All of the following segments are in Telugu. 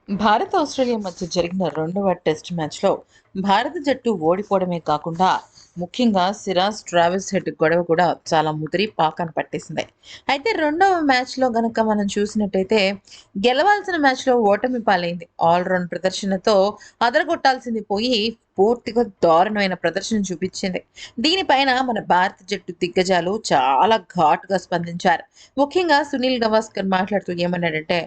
భారత్, ఆస్ట్రేలియా మధ్య జరిగిన రెండవ టెస్ట్ మ్యాచ్‌లో భారత జట్టు ఓడిపోవడమే కాకుండా, ముఖ్యంగా సిరాజ్, ట్రావిస్ హెడ్ గొడవ కూడా చాలా ముదిరి పాకాన పట్టేసింది. అయితే రెండవ మ్యాచ్‌లో గనక మనం చూసినట్టయితే, గెలవాల్సిన మ్యాచ్‌లో ఓటమి పాలైంది. ఆల్ రౌండ్ ప్రదర్శనతో అదరగొట్టాల్సింది పోయి, పూర్తిగా దారుణమైన ప్రదర్శన చూపించింది. దీనిపైన మన భారత జట్టు దిగ్గజాలు చాలా ఘాటుగా స్పందించారు. ముఖ్యంగా సునీల్ గవాస్కర్ మాట్లాడుతూ ఏమన్నాడంటే,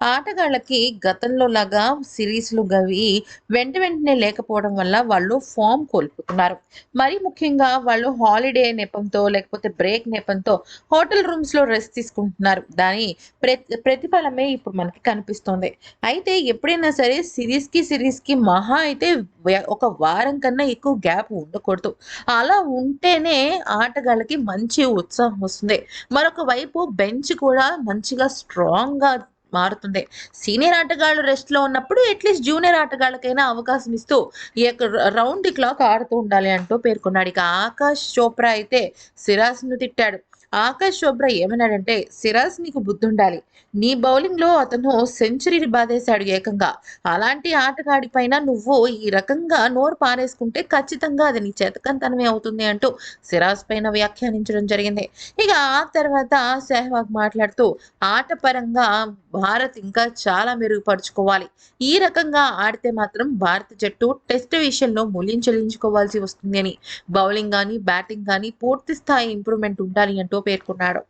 ఆటగాళ్ళకి గతంలో లాగా సిరీస్‌లు గవి వెంటనే లేకపోవడం వల్ల వాళ్ళు ఫార్మ్ కోల్పోతున్నారు. మరీ ముఖ్యంగా వాళ్ళు హాలిడే నెపంతో లేకపోతే బ్రేక్ నెపంతో హోటల్ రూమ్స్‌లో రెస్ట్ తీసుకుంటున్నారు. దాని ప్రతిఫలమే ఇప్పుడు మనకి కనిపిస్తోంది. అయితే ఎప్పుడైనా సరే సిరీస్‌కి మహా అయితే ఒక వారం కన్నా ఎక్కువ గ్యాప్ ఉండకూడదు. అలా ఉంటేనే ఆటగాళ్ళకి మంచి ఉత్సాహం వస్తుంది. మరొక వైపు బెంచ్ కూడా మంచిగా స్ట్రాంగ్‌గా మారుతుంది. సీనియర్ ఆటగాళ్ళు రెస్ట్‌లో ఉన్నప్పుడు అట్‌లీస్ట్ జూనియర్ ఆటగాళ్ళకైనా అవకాశం ఇస్తూ ఈ యొక్క రౌండ్ ది క్లాక్ ఆడుతూ ఉండాలి అంటూ పేర్కొన్నాడు. ఇక ఆకాష్ చోప్రా అయితే సిరాజ్‌ను తిట్టాడు. ఆకాష్ చోప్రా ఏమన్నాడంటే, "సిరాజ్ నీకు బుద్ధుండాలి. నీ బౌలింగ్‌లో అతను సెంచరీ బాదేశాడు ఏకంగా. అలాంటి ఆటగాడి పైన నువ్వు ఈ రకంగా నోరు పారేసుకుంటే ఖచ్చితంగా అది నీ చేతకంతనమే అవుతుంది" అంటూ సిరాజ్ పైన వ్యాఖ్యానించడం జరిగింది. ఇక ఆ తర్వాత సెహ్వాగ్ మాట్లాడుతూ, "ఆట పరంగా భారత్ ఇంకా చాలా మెరుగుపరుచుకోవాలి. ఈ రకంగా ఆడితే మాత్రం భారత జట్టు టెస్ట్ విషయంలో మూల్యం చెల్లించుకోవాల్సి వస్తుంది" అని బౌలింగ్ గానీ, బ్యాటింగ్ గానీ పూర్తి స్థాయి ఇంప్రూవ్‌మెంట్ ఉండాలి అంటూ పేర్కొన్నాడు.